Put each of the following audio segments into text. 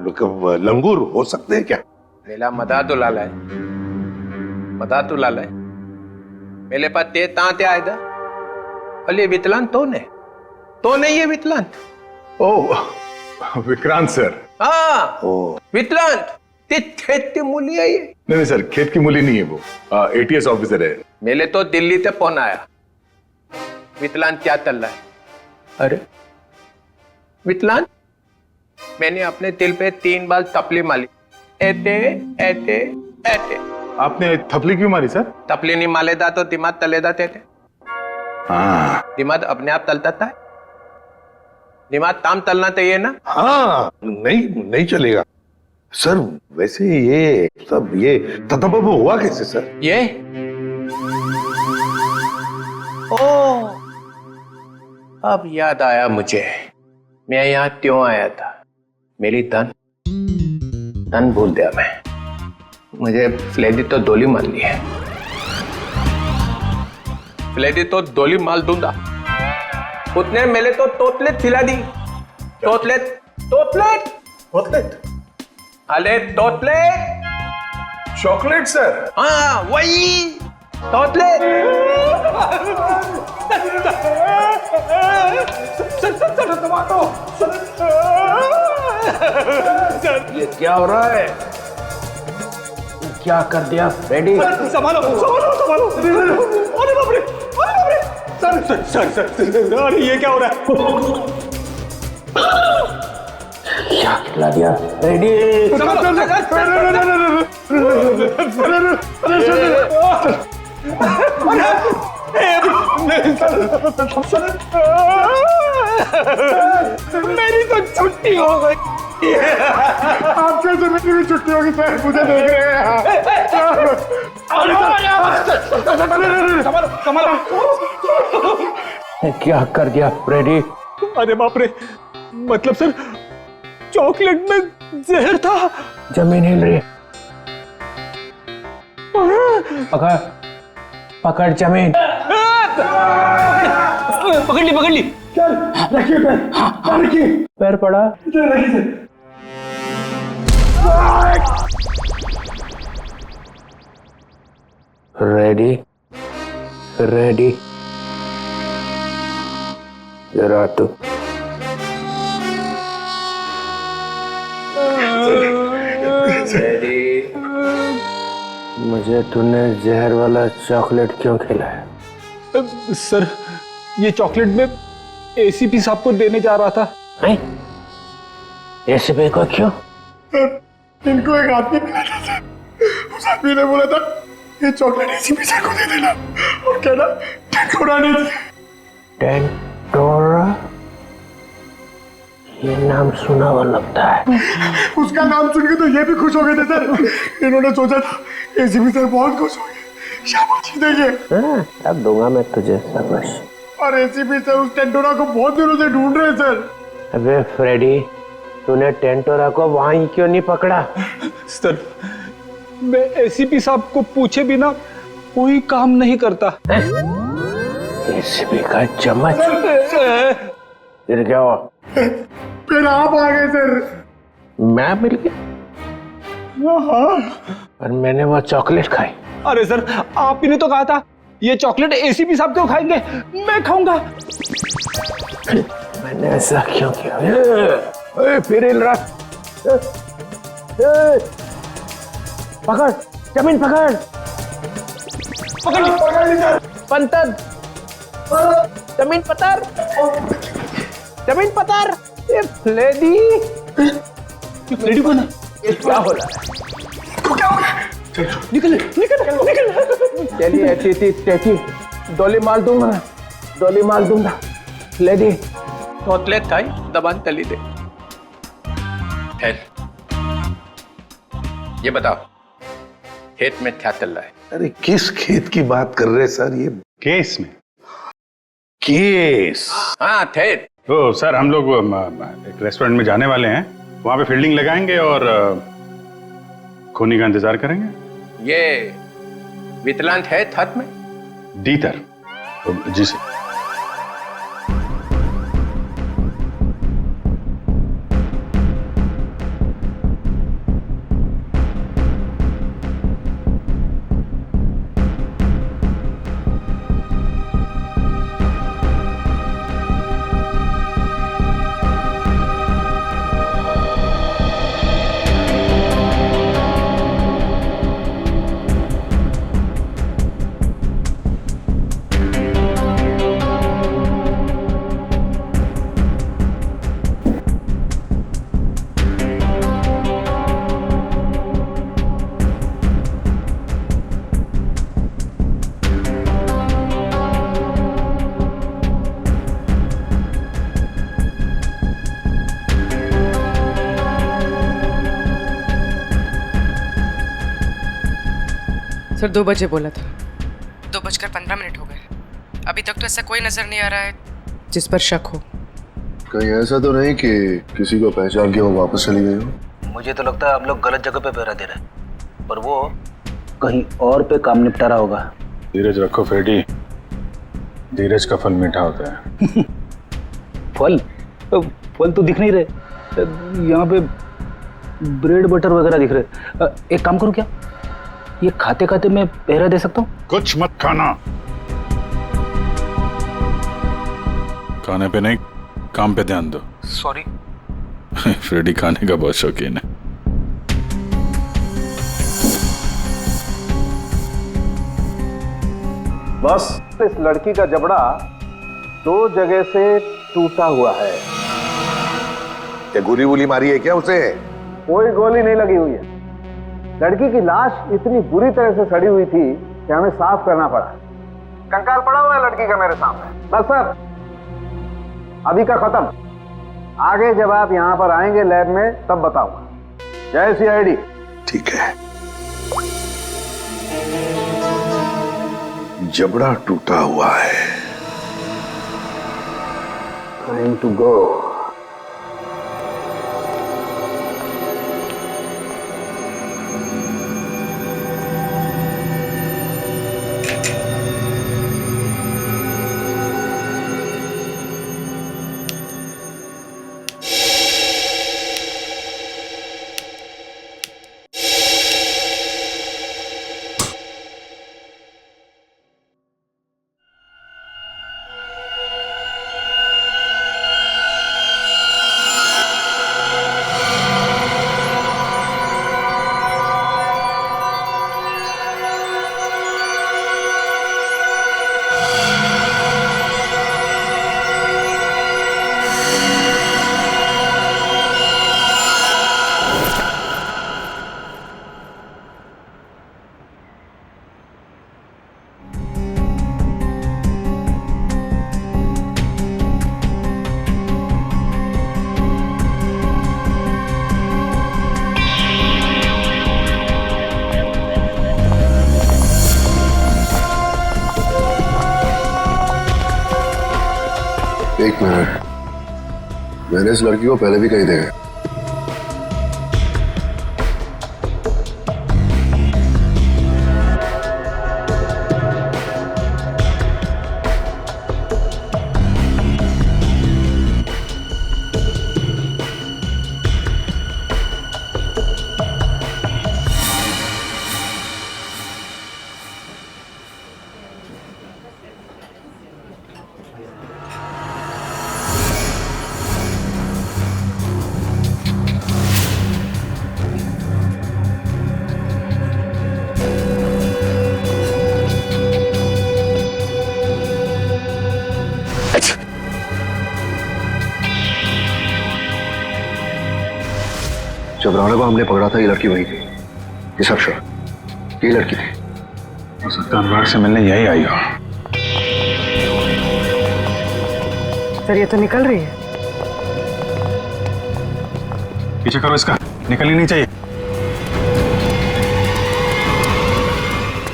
लंगूर हो सकते हैं क्या? मेला मदा तो लाला है, मदा तो लाला है। मेले पास ते तांते आए दा अली वितलान तो नहीं ये वितलान। ओह विक्रांत सर। हाँ वितलान ते खेत मूली है ये। नहीं सर, खेत की मूली नहीं है वो, एटीएस ऑफिसर है। मेले तो दिल्ली ते फोन आया, वितलान क्या चल रहा है? अरे वितलान, मैंने अपने दिल पे 3 बार तपली मारी, ऐते ऐते ऐते। आपने थपली क्यों मारी सर? तपली नहीं मालेदा तो दिमाग तलेदा थे। हाँ दिमाग अपने आप तलता था, दिमाग ताम तलना चाहिए ना। हाँ नहीं चलेगा सर। वैसे ये सब ये ततबब हुआ कैसे सर? ये ओ अब याद आया मुझे, मैं यहाँ क्यों आया था। मेरी तन भूल दिया मैं। मुझे फ्लेडी तो दोली मार ली है, फ्लेडी तो दोली मार दूंगा। उतने मेले तो तोतलेट खिला दी। तोतलेट तोतलेट चॉकलेट? अरे तोतलेट, चॉकलेट सर? हाँ वही तोतलेट। ये क्या हो रहा है? क्या कर दिया रेडी? संभालो संभालो संभालो। अरे बाप रे, अरे बाप रे। सर अरे ये क्या हो रहा है? क्या खिला दिया रेडी? मेरी तो छुट्टी हो गई। आप कैसे मेरी भी छुट्टी होगी सर? मुझे देख रहे हैं। क्या कर दिया रेडी? अरे बाप रे, मतलब सर चॉकलेट में जहर था। जमीन हिल रही है, पकड़ पकड़ जमीन। पकड़ ली। चल रखिए पैर, रखिए पैर पड़ा। रखिए रेडी रेडी जरा तू। रेडी। मुझे तूने जहर वाला चॉकलेट क्यों खिलाया? सर ये चॉकलेट में एसीपी साहब को देने जा रहा था। एसीपी को क्यों? इनको एक आदमी मिला था सर, उस आदमी ने बोला था ये चॉकलेट एसीपी साहब को दे देना और कहना टेंटोरा ने दी। टेंटोरा? ये नाम सुना हुआ लगता है। उसका नाम सुन के तो ये भी खुश हो गए थे सर। इन्होंने सोचा था एसीपी सर बहुत खुश हो गए, शाबाशी देंगे। अब दूंगा मैं तुझे शाबाश। और एसीपी सर उस टेंटोरा को बहुत दिनों से ढूंढ रहे हैं सर। अबे फ्रेडी, तूने टेंटोरा को वहीं क्यों नहीं पकड़ा? सर मैं एसीपी साहब को पूछे बिना कोई काम नहीं करता। एसीपी का चम्मच? फिर क्या हुआ? फिर आप आ गए सर। मैं मिल गया और मैंने वो चॉकलेट खाई। अरे सर आप ही ने तो कहा था ये चॉकलेट एसीपी साहब क्यों खाएंगे, मैं खाऊंगा। मैंने ऐसा क्यों किया? फिर हिल रहा। पकड़ जमीन, पकड़ सर। पंतर, जमीन पतर, जमीन पतर। ये फ्लेडी, लेडी कौन है? क्या हो रहा है? क्या हो रहा है? निकल निकल निकल। चलिए ऐसी डोली मार दूंगा, डोली मार दूंगा। लेडी तोतलेट खाई, दबान तली दे। ये बताओ खेत में क्या चल रहा है? अरे किस खेत की बात कर रहे सर? ये केस में? केस? हाँ खेत। तो सर हम लोग एक रेस्टोरेंट में जाने वाले हैं, वहां पे फील्डिंग लगाएंगे और खूनी का इंतजार करेंगे। ये वितलांत है छत में? दीतर? जी सर। सर 2 बजे बोला था। 2:15 हो गए। अभी तक तो ऐसा कोई नजर नहीं आ रहा है जिस पर शक हो। कहीं ऐसा तो नहीं कि किसी को पहचान के वो वापस चली गई हो? मुझे तो लगता है हम लोग गलत जगह पे पहरा दे रहे हैं, पर वो कहीं और पे काम निपटा रहा होगा। धीरज रखो फ्रेडी, धीरज का फल मीठा होता है। फल फल तो दिख नहीं रहे, यहाँ पे ब्रेड बटर वगैरह दिख रहे। एक काम करूँ क्या, ये खाते खाते मैं पहरा दे सकता हूँ? कुछ मत खाना। खाने पे नहीं, काम पे ध्यान दो। सॉरी। फ्रेडी खाने का बहुत शौकीन है। बस इस लड़की का जबड़ा 2 जगह से टूटा हुआ है। क्या गोली वोली मारी है क्या उसे? कोई गोली नहीं लगी हुई है। लड़की की लाश इतनी बुरी तरह से सड़ी हुई थी कि हमें साफ करना पड़ा। कंकाल पड़ा हुआ है लड़की का मेरे सामने। बस सर, अभी का खत्म। आगे जब आप यहाँ पर आएंगे लैब में तब बताऊंगा। जय CID। ठीक है। जबड़ा टूटा हुआ है। Time to go. एक मिनट, मैंने इस लड़की को पहले भी कहीं देखा है। जब राणा को हमने पकड़ा था ये लड़की वही थी। ये सब श्योर, ये लड़की थी। हो सकता है अनुराग से मिलने यही आई हो। सर ये तो निकल रही है। पीछे करो इसका, निकलनी नहीं चाहिए।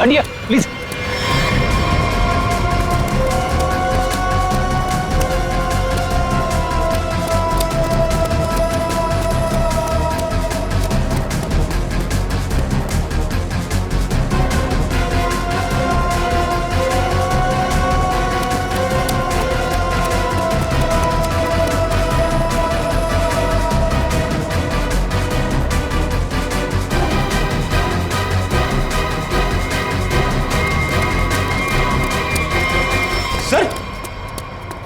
हटिया प्लीज।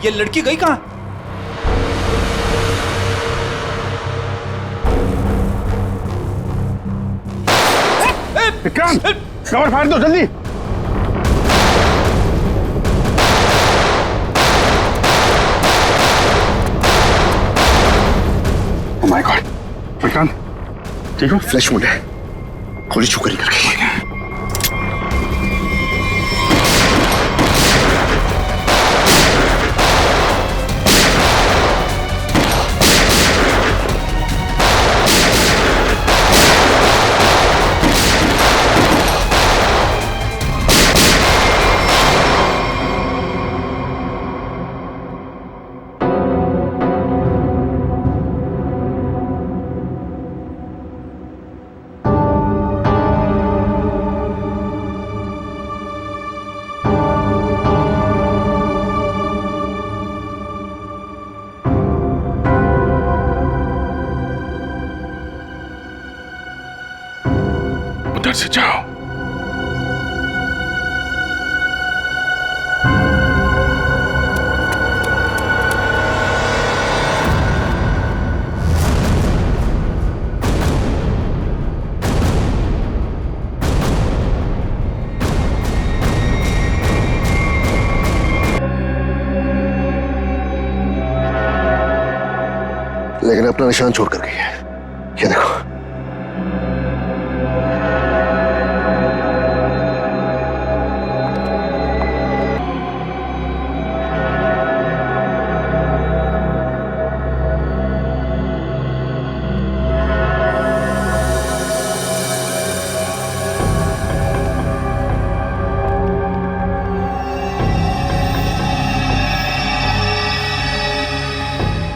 ये लड़की गई कहां? विक्रांत, कवर फाड़ दो जल्दी। ओह माय गॉड, विक्रांत ठीक हो? फ्लैश मोड है, गोली छूकर निकल गई। इधर से जाओ। लेकिन अपना निशान छोड़ कर गई है, ये देखो।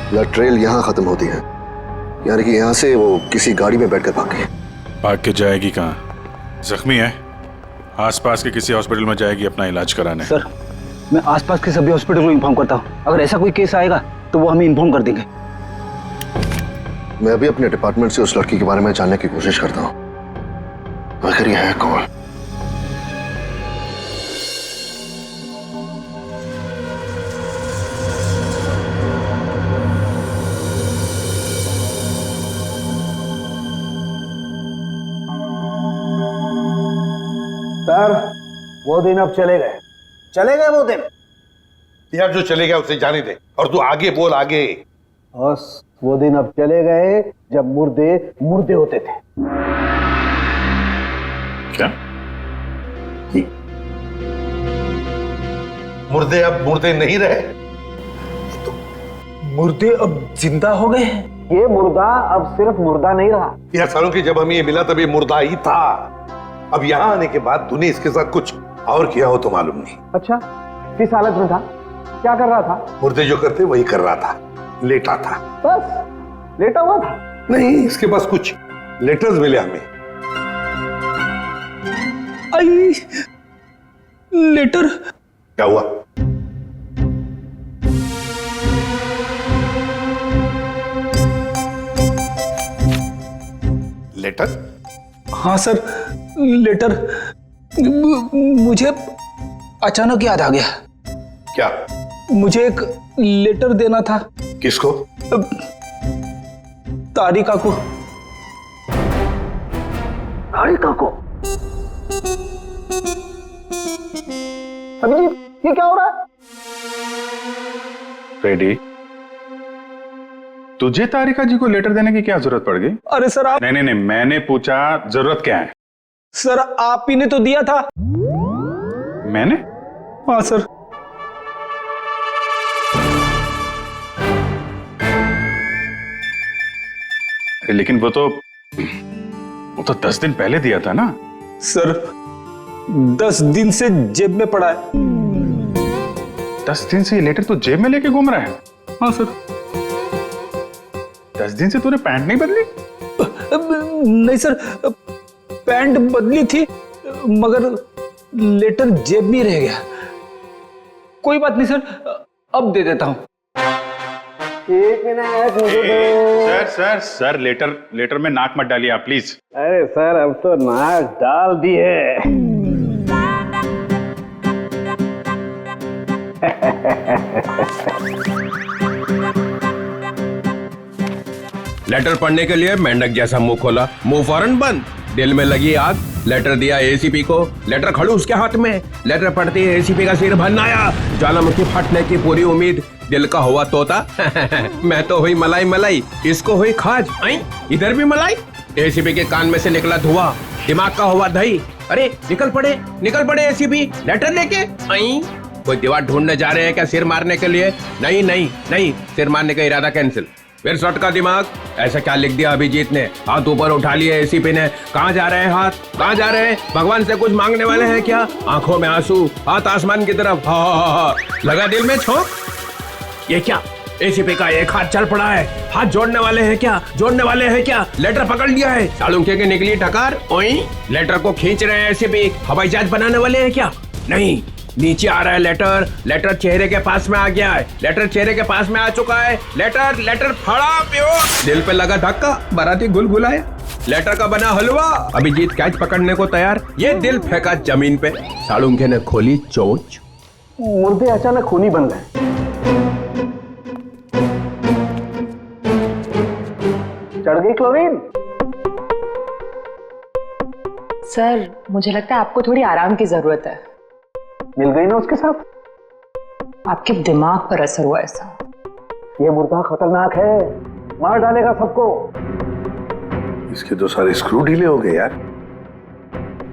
ब्लड ट्रेल यहां खत्म होती है, यानी कि यहां से वो किसी गाड़ी में बैठकर भाग गई। भाग के जाएगी कहाँ? जख्मी है, आसपास के किसी हॉस्पिटल में जाएगी अपना इलाज कराने। सर, मैं आसपास के सभी हॉस्पिटल को इन्फॉर्म करता हूँ। अगर ऐसा कोई केस आएगा तो वो हमें इन्फॉर्म कर देंगे। मैं अभी अपने डिपार्टमेंट से उस लड़की के बारे में जानने की कोशिश करता हूँ। आखिर ये है कौन? सर, वो दिन अब चले गए वो दिन। यार जो चले गया उसे जाने दे, और तू आगे बोल, आगे। बस वो दिन अब चले गए जब मुर्दे मुर्दे होते थे। क्या? मुर्दे अब मुर्दे नहीं रहे, मुर्दे अब जिंदा हो गए हैं। ये मुर्दा अब सिर्फ मुर्दा नहीं रहा। यार सालों की जब हमें ये मिला तब ये मुर्दा ही था। अब यहाँ आने के बाद तूने इसके साथ कुछ और किया हो तो मालूम नहीं। अच्छा, किस हालत में था? क्या कर रहा था? मुर्दे जो करते वही कर रहा था, लेटा था। बस लेटा हुआ था? नहीं, इसके पास कुछ लेटर्स मिले हमें। आई लेटर? क्या हुआ? लेटर? हाँ सर, लेटर। मुझे अचानक याद आ गया। क्या? मुझे एक लेटर देना था। किसको? तारिका को। तारिका को? अभिजीत, ये क्या हो रहा है? रेडी? तुझे तारिका जी को लेटर देने की क्या जरूरत पड़ गई? अरे सर आप। नहीं, मैंने पूछा जरूरत क्या है। सर आप ही ने तो दिया था। मैंने? हाँ सर। अरे लेकिन वो तो 10 दिन पहले दिया था ना। सर 10 दिन से जेब में पड़ा है। 10 दिन से ये लेटर तो जेब में लेके घूम रहा है? हाँ सर। 10 दिन से तूने पैंट नहीं बदली? नहीं सर, पैंट बदली थी मगर लेटर जेब में रह गया। कोई बात नहीं सर, अब दे देता हूं। एक मिनट मुझे दो। सर लेटर में नाक मत डालिए आप प्लीज। अरे सर अब तो नाक डाल दी है। लेटर पढ़ने के लिए मेंढक जैसा मुंह खोला, मुंह फौरन बंद। दिल में लगी आग। लेटर दिया एसीपी को, लेटर खड़ूस के हाथ में। लेटर पढ़ते ही एसीपी का सिर भन्नाया, ज्वालामुखी फटने की पूरी उम्मीद। दिल का हुआ तोता मैं तो हुई मलाई मलाई, इसको हुई खाज। इधर भी मलाई। एसीपी के कान में से निकला धुआं, दिमाग का हुआ दही। अरे निकल पड़े एसीपी लेटर लेके। कोई दीवार ढूंढने जा रहे हैं क्या सिर मारने के लिए? नहीं, सिर मारने का इरादा कैंसिल। फिर शॉट का दिमाग, ऐसा क्या लिख दिया अभिजीत ने? हाथ ऊपर उठा लिए एसीपी ने। कहाँ जा रहे हैं हाथ? कहाँ जा रहे हैं? भगवान से कुछ मांगने वाले हैं क्या? आंखों में आंसू, हाथ आसमान की तरफ। हा। लगा दिल में छोंक। ये क्या? एसीपी का एक हाथ चल पड़ा है। हाथ जोड़ने वाले हैं क्या? लेटर पकड़ लिया है। सालुंखे की निकली टकार। ओई लेटर को खींच रहे हैं एसीपी। हवाई जहाज बनाने वाले हैं क्या? नहीं, नीचे आ रहा है लेटर चेहरे के पास में आ गया है। लेटर चेहरे के पास में आ चुका है। लेटर फड़ा प्यो। दिल पे लगा धक्का, बाराती गुलगुलाया। लेटर का बना हलवा। अभिजीत कैच पकड़ने को तैयार, ये दिल फेंका जमीन पे। सालुंखे ने खोली चोंच। मुर्दे अचानक खूनी बन गए। चढ़ गई क्लोरीन। सर मुझे लगता है आपको थोड़ी आराम की जरूरत है। मिल गई ना उसके साथ। आपके दिमाग पर असर हुआ ऐसा। ये मुर्दा खतरनाक है, मार डालेगा सबको। इसके तो सारे स्क्रू ढीले हो गए यार।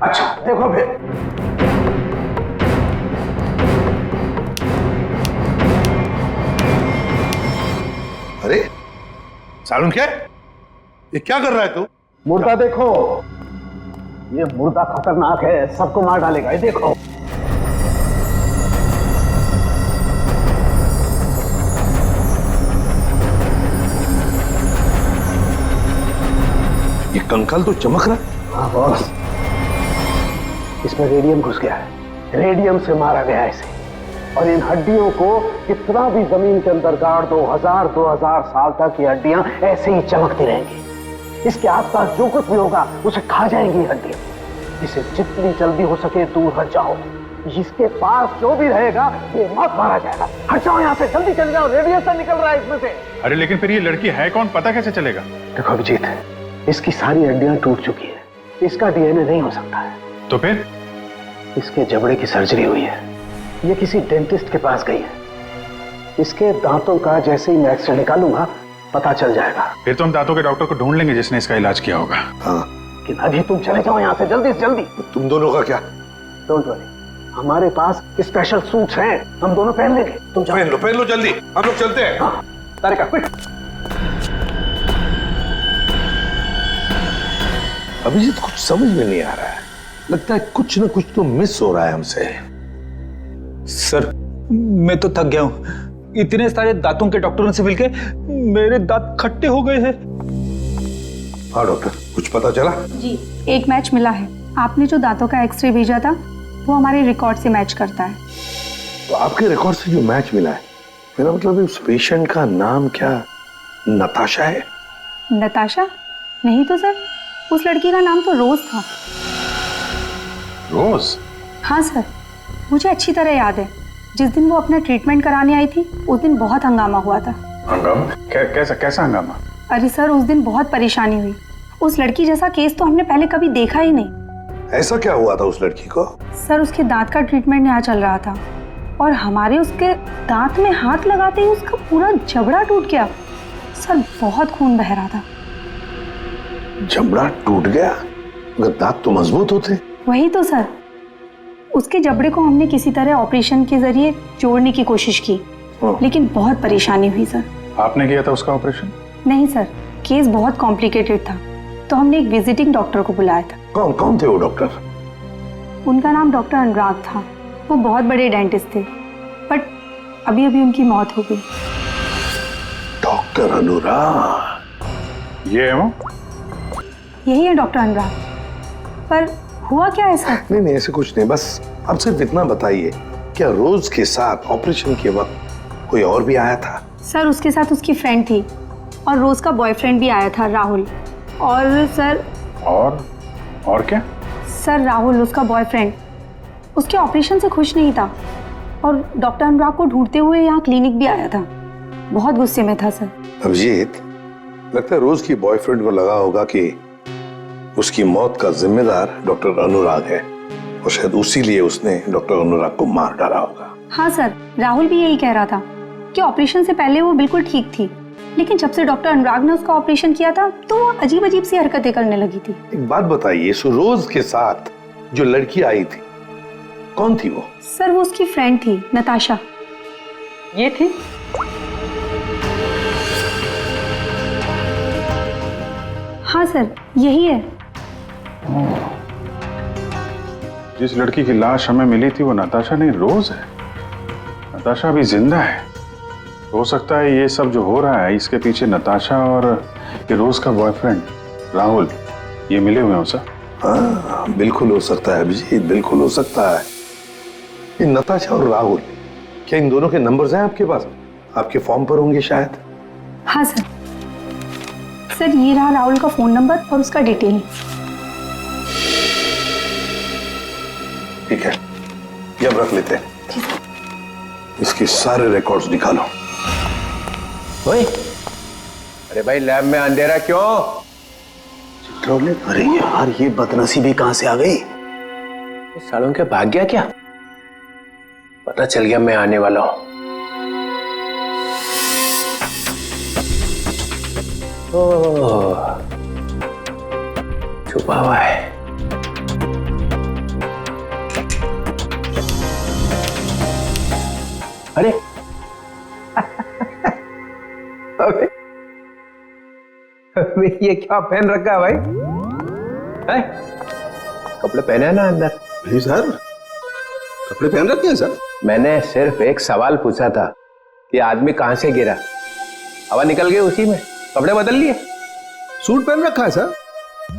अच्छा देखो फिर। अरे सालुंखे, ये क्या कर रहा है तू? मुर्दा देखो, ये मुर्दा खतरनाक है, सबको मार डालेगा। ये देखो। ये कंकाल तो चमक रहा है। हाँ बॉस, इसमें रेडियम घुस गया है। रेडियम से मारा गया है इसे। और इन हड्डियों को कितना भी जमीन के अंदर गाड़ दो, 2000 साल तक ये हड्डियां ऐसे ही चमकती रहेंगी। इसके आसपास जो कुछ भी होगा उसे खा जाएंगी हड्डियां। इसे जितनी जल्दी हो सके दूर हट जाओ। इसके पास जो भी रहेगा ये मौत मारा जाएगा। हट जाओ यहाँ से, जल्दी चले जाओ। रेडिएशन निकल रहा है इसमें से। अरे लेकिन फिर ये लड़की है कौन, पता कैसे चलेगा? देखो अभिजीत, इसकी सारी हड्डियां टूट चुकी है। इसका डीएनए नहीं हो सकता है। तो फिर इसके जबड़े की सर्जरी हुई है। ये किसी डेंटिस्ट के पास गई है। इसके दांतों का जैसे ही मैं एक्सरे निकालूंगा पता चल जाएगा। फिर तो हम दांतों के डॉक्टर को ढूंढ लेंगे जिसने इसका इलाज किया होगा। हाँ, लेकिन अभी तुम चले जाओ यहाँ से जल्दी से जल्दी। तुम दोनों का क्या? डोंट वरी, हमारे पास स्पेशल सूट्स हैं, हम दोनों पहन लेंगे। तुम जाओ। पहन लो जल्दी, हम लोग चलते हैं। हाँ, तारिका क्विक। अभिजीत, कुछ समझ में नहीं आ रहा है। लगता है कुछ ना कुछ तो मिस हो रहा है हमसे। सर मैं तो थक गया हूँ। इतने सारे दांतों के डॉक्टरों से मिलके मेरे दांत खट्टे हो गए हैं। हाँ डॉक्टर, कुछ पता चला? जी, एक मैच मिला है। आपने जो दांतों का एक्सरे भेजा था वो हमारे रिकॉर्ड से मैच करता है। तो आपके रिकॉर्ड से जो मैच मिला है, मेरा मतलब उस पेशेंट का नाम क्या नताशा है? नताशा? नहीं तो सर, उस लड़की का नाम तो रोज था। रोज? हाँ सर, मुझे अच्छी तरह याद है। जिस दिन वो अपना ट्रीटमेंट कराने आई थी उस दिन बहुत हंगामा हुआ था। हंगामा? कैसा हंगामा? अरे सर, उस दिन बहुत परेशानी हुई। उस लड़की जैसा केस तो हमने पहले कभी देखा ही नहीं। ऐसा क्या हुआ था उस लड़की को? सर, उसके दांत का ट्रीटमेंट यहाँ चल रहा था और हमारे उसके दांत में हाथ लगाते ही उसका पूरा जबड़ा टूट गया। सर, बहुत खून बह रहा था। जबड़ा टूट गया? मगर दांत तो मजबूत होते। वही तो सर, उसके जबड़े को हमने किसी तरह ऑपरेशन के जरिए जोड़ने की कोशिश की, लेकिन बहुत परेशानी हुई सर। आपने किया था उसका ऑपरेशन? नहीं सर, केस बहुत कॉम्प्लिकेटेड था, तो हमने एक विजिटिंग डॉक्टर को बुलाया था। कौन थे वो डॉक्टर? उनका नाम डॉक्टर अनुराग था। वो बहुत बड़े डेंटिस्ट थे, बट अभी अभी उनकी मौत हो गई। डॉक्टर अनुराग? ये है वो? यही है डॉक्टर अनुराग। पर हुआ क्या है सर? नहीं, ऐसे कुछ नहीं। बस आप सिर्फ इतना बताइए, क्या रोज के साथ ऑपरेशन के वक्त कोई और भी आया था? सर, उसके साथ उसकी फ्रेंड थी और रोज का बॉयफ्रेंड भी आया था, राहुल। और सर और क्या? सर, राहुल उसका बॉयफ्रेंड उसके ऑपरेशन से खुश नहीं था और डॉक्टर अनुराग को ढूंढते हुए यहाँ क्लिनिक भी आया था। बहुत गुस्से में था सर। अभिजीत, लगता है रोज की बॉयफ्रेंड को लगा होगा कि उसकी मौत का जिम्मेदार डॉक्टर अनुराग है और शायद उसी लिए उसने डॉक्टर अनुराग को मार डाला होगा। हाँ सर, राहुल भी यही कह रहा था कि ऑपरेशन से पहले वो बिल्कुल ठीक थी, लेकिन जब से डॉक्टर अनुराग ने उसका ऑपरेशन किया था तो वो अजीब अजीब सी हरकतें करने लगी थी। एक बात बताइए, रोज के साथ जो लड़की आई थी, कौन थी वो? सर, वो उसकी फ्रेंड थी, नताशा। ये थी? हाँ सर, यही है। जिस लड़की की लाश हमें मिली थी वो नताशा नहीं, रोज है। नताशा अभी जिंदा है। हो सकता है ये सब जो हो रहा है इसके पीछे नताशा और ये रोज का बॉयफ्रेंड राहुल ये मिले हुए हो सर। हाँ, बिल्कुल हो सकता है अभिजीत, बिल्कुल हो सकता है। ये नताशा और राहुल, क्या इन दोनों के नंबर्स हैं आपके पास? आपके फॉर्म पर होंगे शायद। हाँ सर। सर ये रहा राहुल का फोन नंबर और उसका डिटेल। ठीक है, ये अब रख लेते हैं। इसके सारे रिकॉर्ड्स निकालो। ओए, अरे भाई लैब में अंधेरा क्यों? अरे यार ये बदनसीबी कहां से आ गई? सालों के भाग गया क्या? पता चल गया मैं आने वाला हूं। ओह, छुपा हुआ है। अरे अबे ये क्या पहन रखा है भाई? है? कपड़े पहने हैं ना अंदर? नहीं सर, कपड़े पहन रखे हैं सर। मैंने सिर्फ एक सवाल पूछा था कि आदमी कहां से गिरा, हवा निकल गई उसी में, कपड़े बदल लिए। सूट पहन रखा है सर।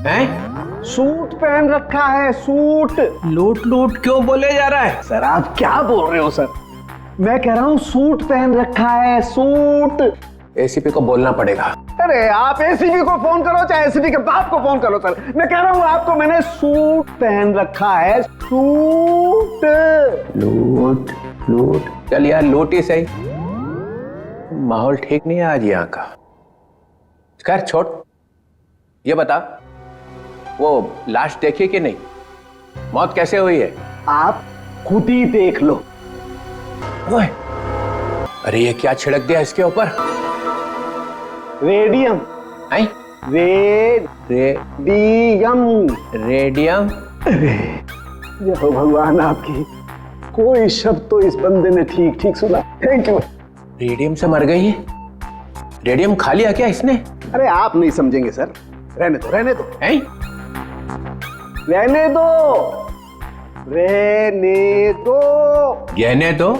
हैं? सूट पहन रखा है, सूट। लूट लूट क्यों बोले जा रहा है? सर आप क्या बोल रहे हो सर? मैं कह रहा हूँ सूट पहन रखा है, सूट। एसीपी को बोलना पड़ेगा। अरे आप एसीपी को फोन करो चाहे एसीपी के बाप को फोन करो सर, मैं कह रहा हूँ आपको मैंने सूट पहन रखा है, सूट। लूट लूट, चल यार लूट ही सही, माहौल ठीक नहीं है आज यहाँ का। खैर छोड़, ये बता वो लाश देखी कि नहीं? मौत कैसे हुई है? आप खुद ही देख लो। ओए, अरे ये क्या छिड़क दिया इसके ऊपर? रेडियम। हैं? रेडियम। रेडियम? जय हो भगवान आपकी, कोई शब्द तो इस बंदे ने ठीक ठीक सुना। Thank you. रेडियम से मर गई है? रेडियम खा लिया क्या इसने? अरे आप नहीं समझेंगे सर, रहने दो रहने दो। हैं? रहने दो रहने दो। गहने दो?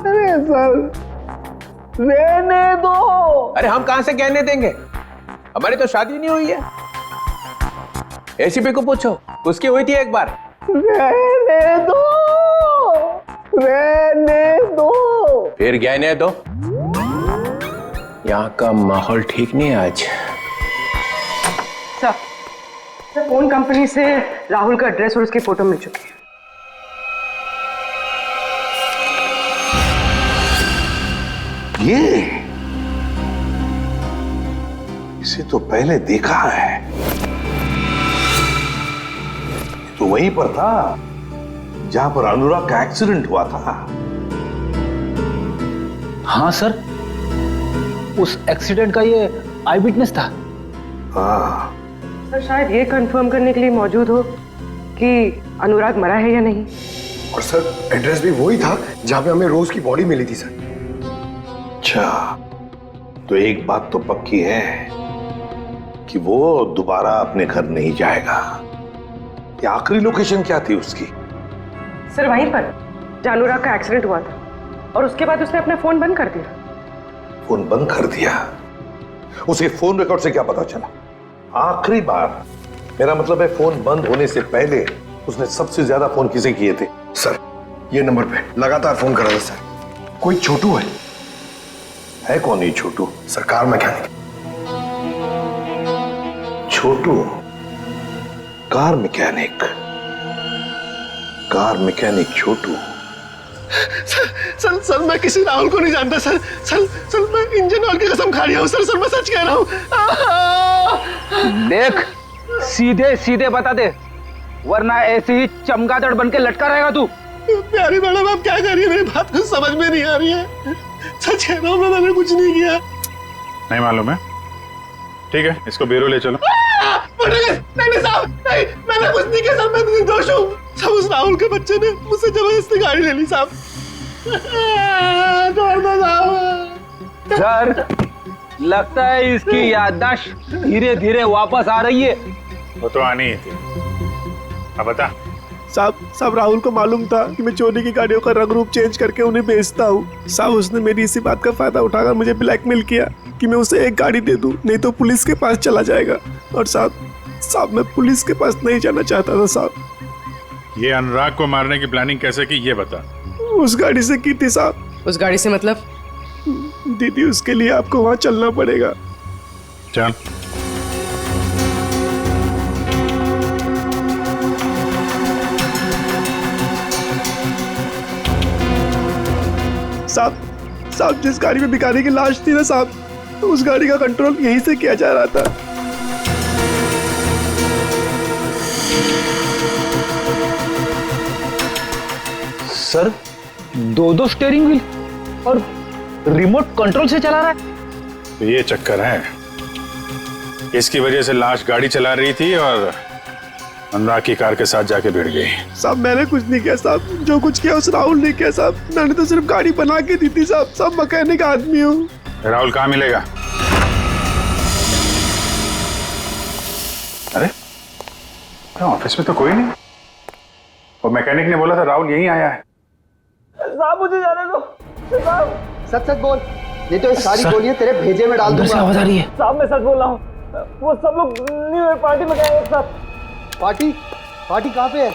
अरे सर रहने दो। अरे हम कहां से गहने देंगे, हमारी तो शादी नहीं हुई है। एसीपी को पूछो, उसकी हुई थी एक बार। रहने दो रहने दो। फिर गहने दो। यहाँ का माहौल ठीक नहीं है आज। सर फोन कंपनी से राहुल का एड्रेस और उसकी फोटो मिल चुकी है। ये इसे तो पहले देखा है, तो वहीं पर था जहां पर अनुराग का एक्सीडेंट हुआ था। हाँ सर, उस एक्सीडेंट का ये आई विटनेस था। हाँ, सर शायद ये कंफर्म करने के लिए मौजूद हो कि अनुराग मरा है या नहीं। और सर एड्रेस भी वही था जहां पे हमें रोज की बॉडी मिली थी सर। अच्छा, तो एक बात तो पक्की है कि वो दोबारा अपने घर नहीं जाएगा। ये आखिरी लोकेशन क्या थी उसकी? सर वहीं पर जहां अनुराग का एक्सीडेंट हुआ था, और उसके बाद उसने अपना फोन बंद कर दिया। फोन बंद कर दिया? उसे फोन रिकॉर्ड से क्या पता चला? आखिरी बार, मेरा मतलब है फोन बंद होने से पहले उसने सबसे ज्यादा फोन किसे किए थे? सर ये नंबर पे लगातार फोन कर रहा था सर। कोई छोटू है कौन ये छोटू? सरकार मैकेनिक। छोटू कार मैकेनिक? कार मैकेनिक छोटू? सर मैं किसी राहुल को नहीं जानता सर। सर मैं इंजन ऑयल की कसम खा रहा हूँ सर मैं सच कह रहा हूँ। देख, सीधे सीधे बता दे, वरना ऐसे ही चमगादड़ बन के लटका रहेगा तू। प्यारी मैडम आप क्या कर रही है, मेरी बात कुछ समझ में नहीं आ रही है। सच कह रहा हूँ मैंने कुछ नहीं किया। नहीं मालूम है? ठीक है, इसको ब्यूरो ले चलो। नहीं साहब, नहीं मैंने कुछ नहीं किया सर, मैं निर्दोष हूँ। सब उस राहुल के बच्चे ने मुझसे जबरदस्ती गाड़ी ले ली साहब। छोड़ दो साहब। सर लगता है इसकी याददाश्त धीरे धीरे वापस आ रही है। वो तो आनी ही थी। अब बता। साहब राहुल को मालूम था कि मैं चोरी की गाड़ियों का रंग रूप चेंज करके उन्हें बेचता हूँ। साहब उसने मेरी इसी बात का फायदा उठाकर मुझे ब्लैकमेल किया कि मैं उसे एक गाड़ी दे दूं, नहीं तो पुलिस के पास चला जाएगा। और साहब मैं पुलिस के पास नहीं जाना चाहता था साहब। ये अनुराग को मारने की प्लानिंग कैसे की ये बता। उस गाड़ी से की थी साहब। उस गाड़ी से मतलब? दीदी उसके लिए आपको वहाँ चलना पड़ेगा। चल। साहब जिस गाड़ी में भिखारी की लाश थी ना साहब, तो उस गाड़ी का कंट्रोल यहीं से किया जा रहा था। सर, दो स्टेयरिंग व्हील और रिमोट कंट्रोल से चला रहा है। तो ये चक्कर है, इसकी वजह से लाश गाड़ी चला रही थी और अनुराग की कार के साथ जाके भिड़ गई। साहब मैंने कुछ नहीं किया साहब, जो कुछ किया उस राहुल ने किया साहब। मैंने तो सिर्फ गाड़ी बना के दी थी साहब। सब मैकेनिक आदमी हूँ। राहुल कहाँ मिलेगा? अरे ऑफिस में तो कोई नहीं। और मैकेनिक ने बोला था राहुल यहीं आया है। साहब मुझे जाने दो। साहब सच सच बोल, नहीं तो ये सारी गोलियां तेरे भेजे में डाल दूंगा। आवाज आ रही है। साहब मैं सच बोल रहा हूँ, वो सब लोग न्यू ईयर पार्टी में गए एक साथ। पार्टी? पार्टी कहाँ पे है?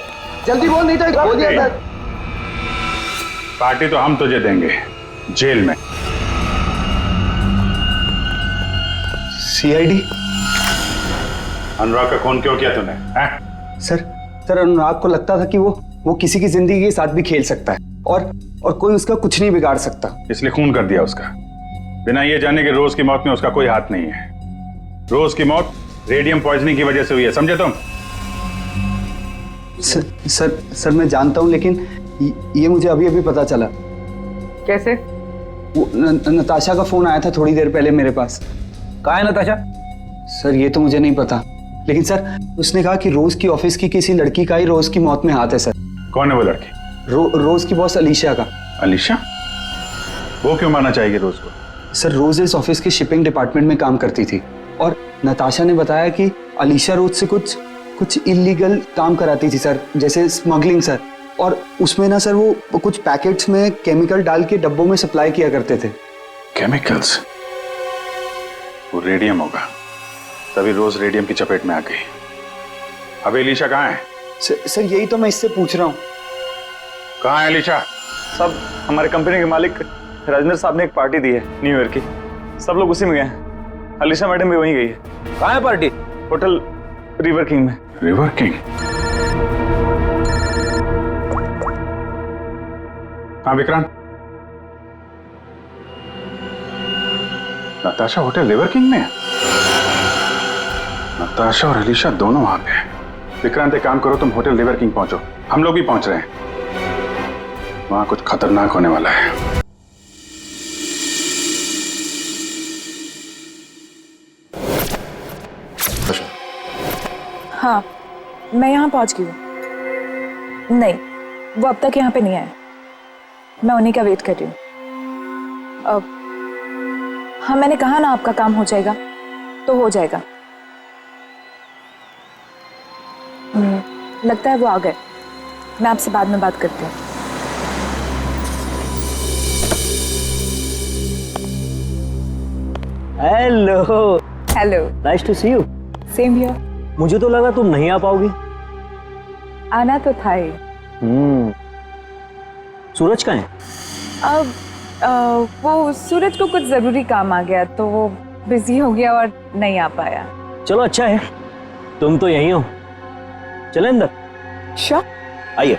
जल्दी बोल, नहीं तो गोलियां अंदर। पार्टी तो हम तुझे देंगे, जेल में। सीआईडी? अनुराग का खून क्यों किया तूने? सर अनुराग को लगता था कि वो किसी की जिंदगी के साथ भी खेल सकता है और कोई उसका कुछ नहीं बिगाड़ सकता, इसलिए खून कर दिया उसका, बिना ये जाने कि रोज की मौत में उसका कोई हाथ नहीं है। रोज की मौत रेडियम पॉइजनिंग की वजह से हुई है, समझे तुम? सर मैं जानता हूँ, लेकिन ये मुझे अभी अभी पता चला। कैसे? वो नताशा का फोन आया था थोड़ी देर पहले मेरे पास। कहाँ है नताशा? सर ये तो मुझे नहीं पता, लेकिन सर उसने कहा कि रोज की ऑफिस की किसी लड़की का ही रोज की मौत में हाथ है। सर कौन है वो लड़की? रोज की बॉस अलीशा का। अलीशा? वो क्यों मारना चाहेगी रोज को? सर रोज इस ऑफिस के शिपिंग डिपार्टमेंट में काम करती थी और नताशा ने बताया कि अलीशा रोज से कुछ इलीगल काम कराती थी सर, जैसे स्मगलिंग सर। और उसमें ना सर वो कुछ पैकेट्स में केमिकल डाल के डब्बों में सप्लाई किया करते थे। केमिकल्स? वो रेडियम होगा, तभी रोज रेडियम की चपेट में आ गई। अबे अलीशा कहाँ है? सर यही तो मैं इससे पूछ रहा हूँ। कहाँ है अलीशा? सब हमारे कंपनी के मालिक राजेंद्र साहब ने एक पार्टी दी है न्यू ईयर की, सब लोग उसी में गए हैं। अलीशा मैडम भी वहीं गई है। कहाँ है पार्टी? होटल रिवर किंग में। River King? हाँ Vikrant, Natasha hotel River King में है? नताशा और अलीशा दोनों वहां पे हैं। विक्रांत एक काम करो, तुम होटल रिवर किंग पहुंचो, हम लोग भी पहुंच रहे हैं। वहां कुछ खतरनाक होने वाला है। हाँ मैं यहाँ पहुँच गई हूँ। नहीं वो अब तक यहाँ पे नहीं आए, मैं उन्हीं का वेट कर रही हूँ। हाँ मैंने कहा ना आपका काम हो जाएगा तो हो जाएगा। लगता है वो आ गए, मैं आपसे बाद में बात करती हूँ। Hello. Hello, nice to see you. Same here. मुझे तो लगा तुम नहीं आ पाओगी। आना तो था ही। सूरज कहाँ है? अब वो सूरज को कुछ जरूरी काम आ गया तो वो बिजी हो गया और नहीं आ पाया। चलो अच्छा है, तुम तो यहीं हो, चले अंदर। श्योर, आइए।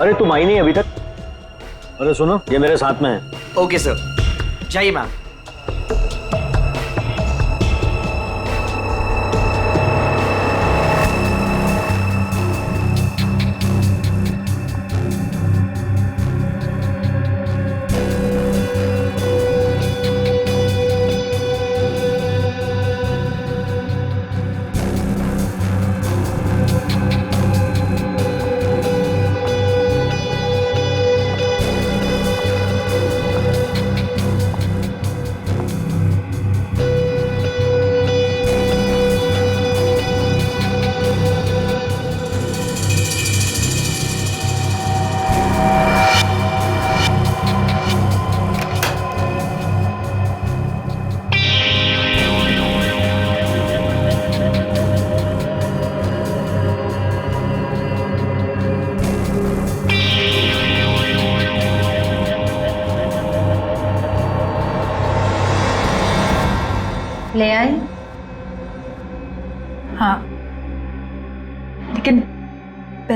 अरे तुम आई नहीं अभी तक? अरे सुनो, ये मेरे साथ में है। ओके सर, जाइए मैम।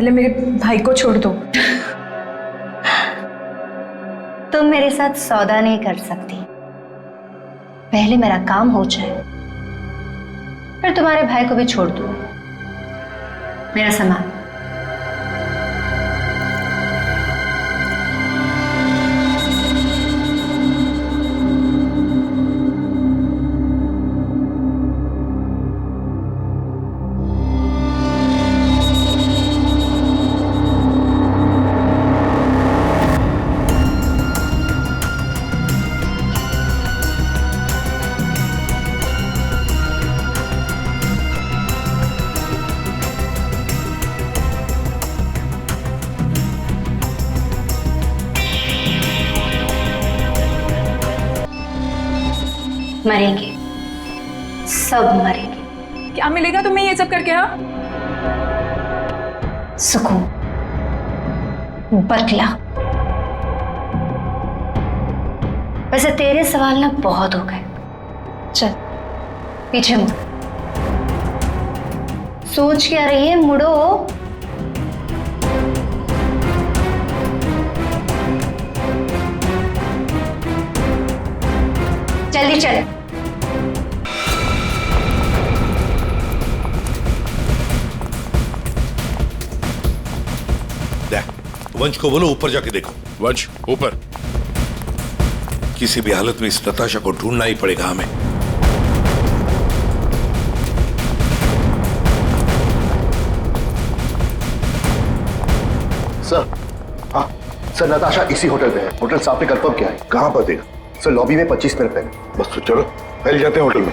पहले मेरे भाई को छोड़ दो। तुम मेरे साथ सौदा नहीं कर सकती, पहले मेरा काम हो जाए, फिर तुम्हारे भाई को भी छोड़ दो। मेरा सामान। मरेंगे, सब मरेंगे। क्या मिलेगा तुम्हें ये सब करके? हाँ, सुकून, बदला। वैसे तेरे सवाल ना बहुत हो गए, चल पीछे मुड़। सोच क्या रही है, मुड़ो। जल्दी चल। वंश को बोलो ऊपर जाके देखो। वंश ऊपर। किसी भी हालत में इस नताशा को ढूंढना ही पड़ेगा हमें। सर, हाँ सर, नताशा इसी होटल पे है। होटल साहब ने कंफर्म किया है। कहां पर देखा? सर लॉबी में 25 मिनट पहले। बस तो चलो पहले जाते हैं होटल में।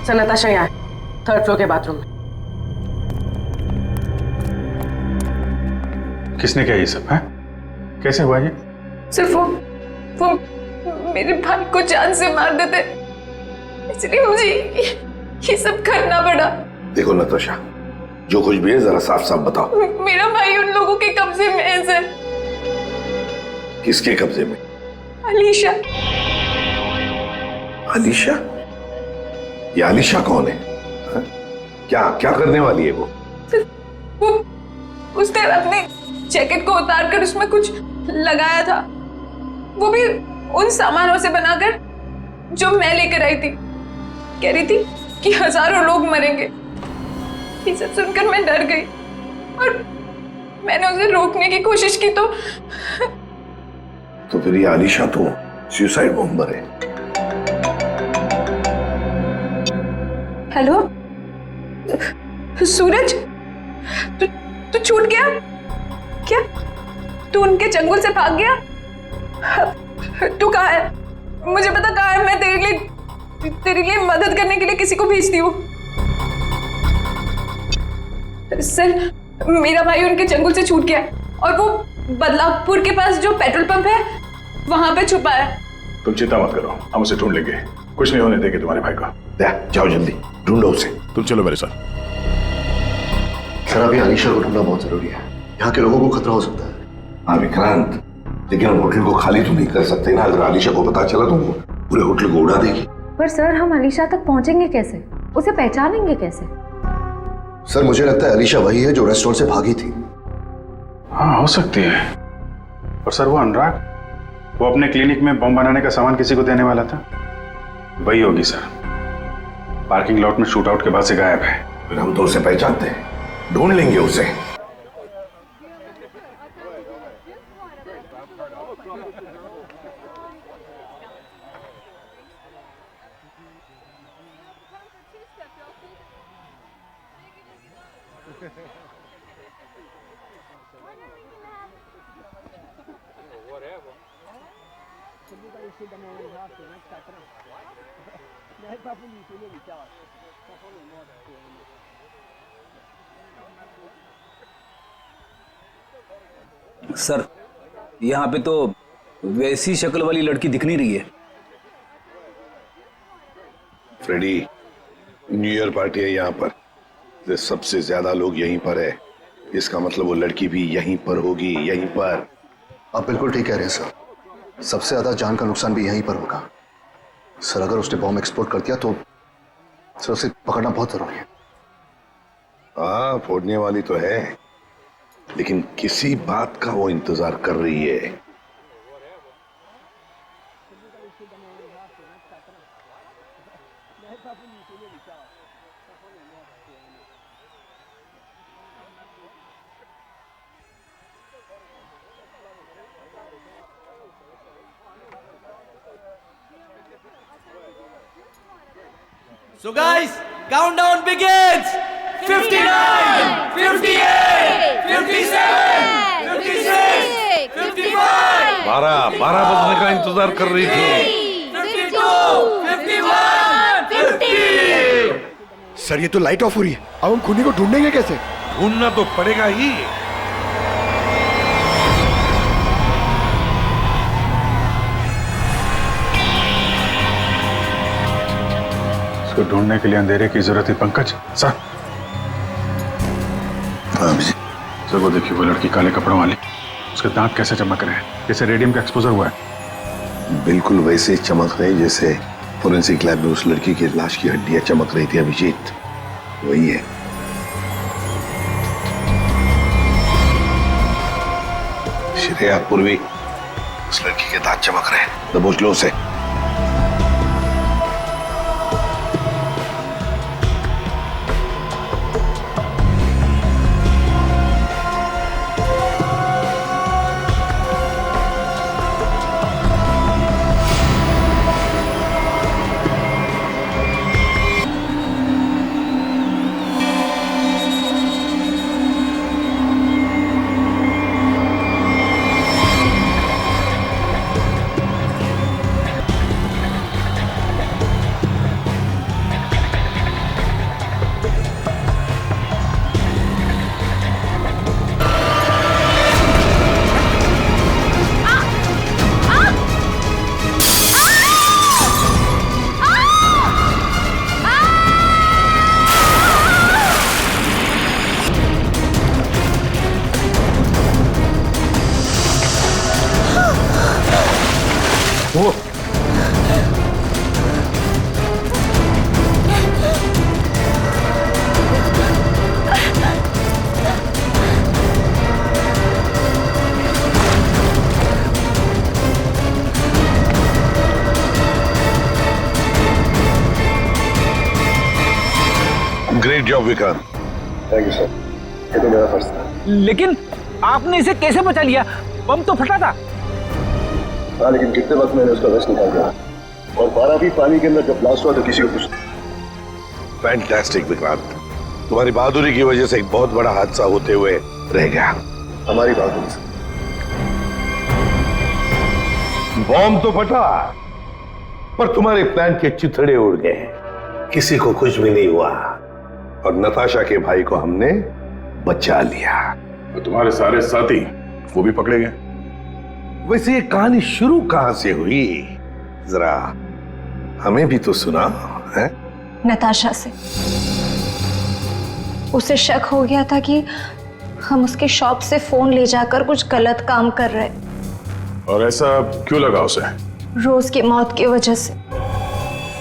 सर नताशा यहाँ है, 3rd फ्लोर के बाथरूम में। किसने किया ये सब है? कैसे हुआ ये? सिर्फ वो मेरे भाई को जान से मार देते, इसलिए मुझे ये सब करना पड़ा। देखो नताशा, जो कुछ भी है जरा साफ साफ बताओ। मेरा भाई उन लोगों के कब्जे में है सर। किसके कब्जे में? अलीशा। अलीशा? ये अलीशा कौन है? हा? क्या क्या करने वाली है वो? उसने अपने जैकेट को उतार कर उसमें कुछ लगाया था, वो भी उन सामानों से बनाकर जो मैं लेकर आई थी। कह रही थी कि हजारों लोग मरेंगे। ये सब सुनकर मैं डर गई और मैंने उसे रोकने की कोशिश की तो फिर ये अलीशा तो सुसाइड बॉम्बर है। हेलो सूरज, तू छूट गया क्या? तू उनके चंगुल से भाग गया? तू कहाँ है? मुझे पता कहाँ है। मैं तेरे लिए मदद करने के लिए किसी को भेजती हूँ। सर मेरा भाई उनके चंगुल से छूट गया और वो बदलापुर के पास जो पेट्रोल पंप है वहां पे छुपा है। तुम चिंता मत करो, हम उसे ढूंढ लेंगे। कुछ नहीं होने देंगे तुम्हारे भाई को। जाओ जल्दी ढूंढो उसे। तुम चलो मेरे साथ। सर अभी अलीशा को ढूंढना बहुत जरूरी है, यहाँ के लोगों को खतरा हो सकता है। हाँ विक्रांत, लेकिन हम होटल को खाली तो नहीं कर सकते ना। अगर अलीशा को पता चला तो वो पूरे होटल को उड़ा देगी। पर सर हम अलीशा तक पहुंचेंगे कैसे? उसे पहचानेंगे कैसे? सर मुझे लगता है अलीशा वही है जो रेस्टोरेंट से भागी थी। हाँ हो सकती है। और सर वो अनुराग वो अपने क्लिनिक में बम बनाने का सामान किसी को देने वाला था। वही होगी सर। पार्किंग लॉट में शूट आउट के बाद से गायब है। फिर हम तो उसे पहचानते हैं, ढूंढ लेंगे उसे। सर, यहाँ पे तो वैसी शक्ल वाली लड़की दिख नहीं रही है। फ्रेडी, न्यू ईयर पार्टी है यहाँ पर, तो सबसे ज्यादा लोग यहीं पर है। इसका मतलब वो लड़की भी यहीं पर होगी, यहीं पर। आप बिल्कुल ठीक कह रहे हैं सर। सबसे ज्यादा जान का नुकसान भी यहीं पर होगा। सर, अगर उसने बॉम्ब एक्सप्लोड कर दिया तो सर उसे पकड़ना बहुत जरूरी है। हाँ, फोड़ने वाली तो है, लेकिन किसी बात का वो इंतजार कर रही है। So guys, countdown begins. 59, 58, 57, 56, 55. 12 बजने का इंतजार कर रही थी। 52, 51, 50. सर, ये तो लाइट ऑफ हो रही है। अब हम खूनी को ढूंढेंगे कैसे? ढूंढना तो पड़ेगा ही। इसको ढूंढने के लिए अंधेरे की जरूरत है पंकज। सर, सर वो देखिए, वो लड़की काले कपड़ों वाली, उसके दांत कैसे चमक रहे हैं, जैसे रेडियम का एक्सपोजर हुआ है। बिल्कुल वैसे चमक रही जैसे फोरेंसिक लैब में उस लड़की की लाश की हड्डियां चमक रही थी। अभिजीत, वही है। श्रेया, पूर्वी, उस लड़की के दांत चमक रहे हैं। दबोच लो उसे। Great job Vikrant. Thank you sir, ये तो मेरा फर्ज था। लेकिन आपने इसे कैसे बचा लिया? बम तो फटा था। हाँ, लेकिन कितने वक्त मैंने उसका वेस्ट निकाल दिया, और 12 भी पानी के अंदर जब ब्लास्ट हुआ तो किसी को कुछ। फैंटास्टिक विक्रांत, तुम्हारी बहादुरी की वजह से एक बहुत बड़ा हादसा होते हुए रह गया। हमारी बहादुरी से। बॉम्ब तो फटा, पर तुम्हारे प्लान के चिथड़े उड़ गए, किसी को कुछ भी नहीं हुआ, और नताशा के भाई को हमने बचा लिया। तो तुम्हारे सारे साथी वो भी पकड़े गए। वैसे ये कहानी शुरू कहां से हुई, जरा हमें भी तो सुना है। नताशा से। उसे शक हो गया था कि हम उसके शॉप से फोन ले जाकर कुछ गलत काम कर रहे। और ऐसा क्यों लगा उसे? रोज की मौत की वजह से।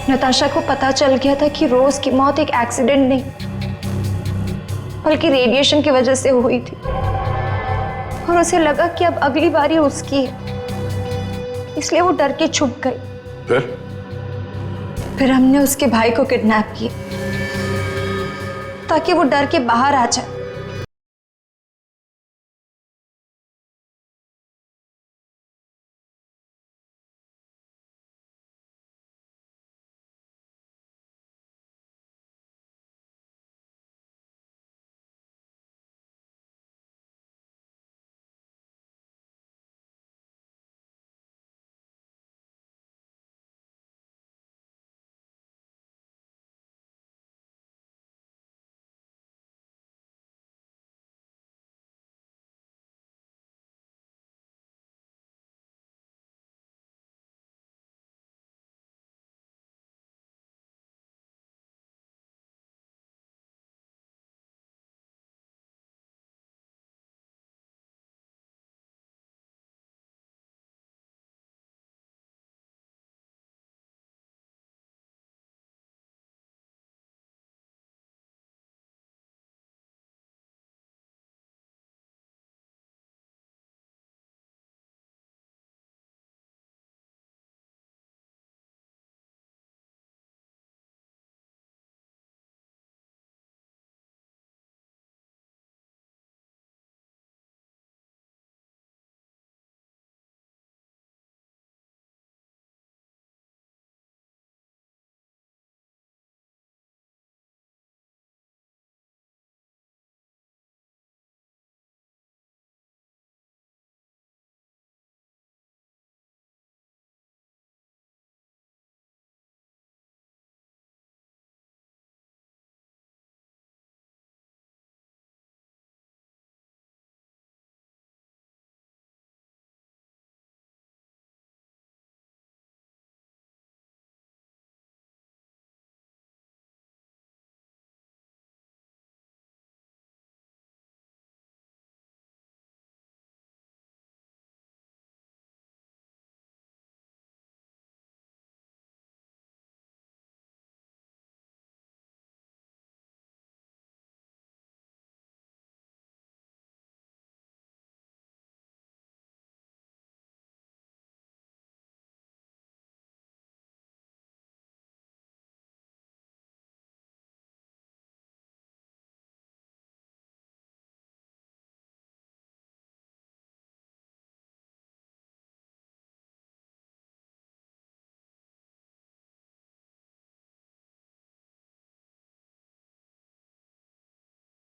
नताशा को पता चल गया था कि रोज की मौत एक एक्सीडेंट नहीं, बल्कि रेडिएशन की वजह से हुई थी, और उसे लगा कि अब अगली बारी उसकी है, इसलिए वो डर के छुप गई। फिर हमने उसके भाई को किडनैप किया ताकि वो डर के बाहर आ जाए।